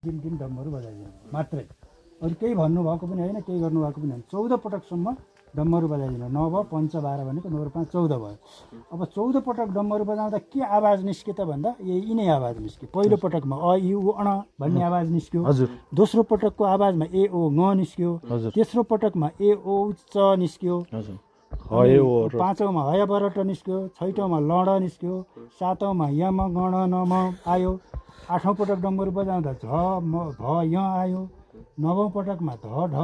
दिन डम्बरू बजाइदिनु मात्रै, अरू केही भन्नुभएको पनि होइन, केही गर्नुभएको पनि होइन। 14 पटकसम्म डम्बरू बजाइदिनु। 9 भयो, 5 12 भनेको 9 र 5 14 भयो। अब 14 पटक डम्बरू बजाउँदा के आवाज निस्क्यो त भन्दा यिनै आवाज निस्क्यो। पहिलो पटकमा अ इ उ अण भन्ने आवाज निस्क्यो। दोस्रो पटकको आवाजमा ए ओ ङ निस्क्यो। तेस्रो पटकमा ए ओ च निस्क्यो। पाँचौँमा हय बरट निस्क्यो। छैटौँमा लड निस्क्यो। सातौँमा यम गण नम आयो। आठौँ पटक डम्बरू बजाउँदा झ म भ य आयो। नवौँ पटकमा ध ढ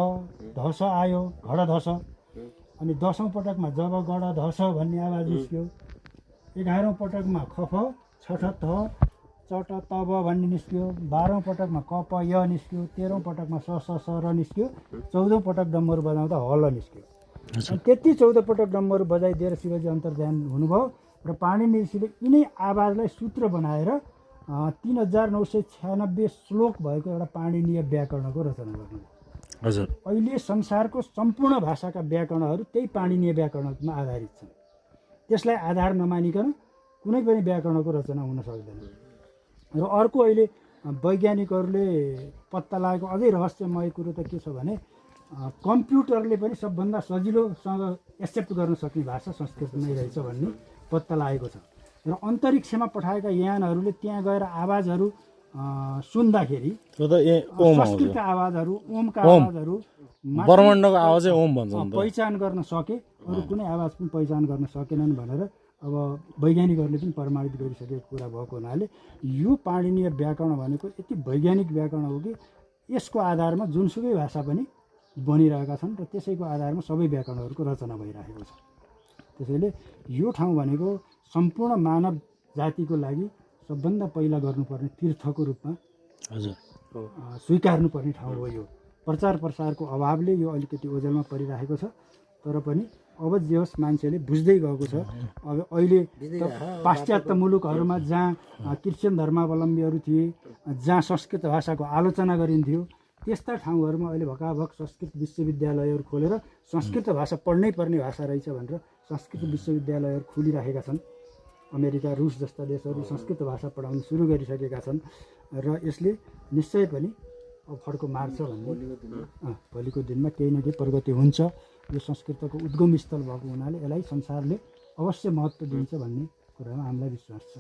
धस आयो, घड धस। अनि 10औँ पटकमा जब गड धस भन्ने आवाज निस्क्यो। 11औँ पटकमा ख फ छ ठ त चट तब भन्ने निस्क्यो। 12औँ पटकमा क प य निस्क्यो। 13औँ पटकमा स स स र निस्क्यो। 14औँ पटक डम्बरू बजाउँदा हल निस्क्यो। अनि त्यति 14 पटक डम्बरू बजाइदिएर शिवजी अन्तर्ध्यान हुनुभयो र पाणिनि ऋषिले यिनै आवाजलाई सूत्र बनाएर 3996 श्लोक भएको एउटा पाणिनीय व्याकरणको रचना गर्नुभयो। हजुर। अहिले संसारको सम्पूर्ण भाषाका व्याकरणहरू त्यही पाणिनीय व्याकरणमा आधारित छन्। त्यसलाई आधार नमानिकन कुनै पनि व्याकरणको रचना हुन सक्दैन। र अर्को अहिले वैज्ञानिकहरूले पत्ता लागेको अझै रहस्यमय कुरो त के छ भने कम्प्युटरले पनि सबभन्दा सजिलोसँग एक्सेप्ट गर्न सक्ने भाषा संस्कृत नै रहेछ भन्ने पत्ता लागेको छ। र अन्तरिक्षमा पठाएका यानहरूले त्यहाँ गएर आवाजहरू सुन्दाखेरि संस्कृतका आवाजहरू, ओमका आवाजहरू, ब्रह्माण्डको आवाजै ओम भन्छ पहिचान गर्न सके, अरू कुनै आवाज पनि पहिचान गर्न सकेनन् भनेर अब वैज्ञानिकहरूले पनि प्रमाणित गरिसकेको कुरा भएको हुनाले यो पाणिनीय व्याकरण भनेको यति वैज्ञानिक व्याकरण हो कि यसको आधारमा जुनसुकै भाषा पनि बनिरहेका छन् र त्यसैको आधारमा सबै व्याकरणहरूको रचना भइरहेको छ। त्यसैले यो ठाउँ भनेको सम्पूर्ण मानव जातिको लागि सबभन्दा पहिला गर्नुपर्ने तीर्थको रूपमा स्वीकार्नुपर्ने ठाउँ हो। यो प्रचार प्रसारको अभावले यो अलिकति ओझेलमा परिरहेको छ, तर पनि अब जे होस् मान्छेले बुझ्दै गएको छ। अब अहिले पाश्चात्य मुलुकहरूमा जहाँ क्रिस्चियन धर्मावलम्बीहरू थिए, जहाँ संस्कृत भाषाको आलोचना गरिन्थ्यो, त्यस्ता ठाउँहरूमा अहिले भकाभक संस्कृत विश्वविद्यालयहरू खोलेर संस्कृत भाषा पढ्नै पर्ने भाषा रहेछ भनेर संस्कृत विश्वविद्यालयहरू खोलिरहेका छन्। अमेरिका, रुस जस्ता देशहरू संस्कृत भाषा पढाउन सुरु गरिसकेका छन् र यसले निश्चय पनि अब फड्को मार्छ भन्ने भोलिको दिनमा केही न केही प्रगति हुन्छ। यो संस्कृतको उद्गम स्थल भएको हुनाले यसलाई संसारले अवश्य महत्त्व दिन्छ भन्ने कुरामा हामीलाई विश्वास छ।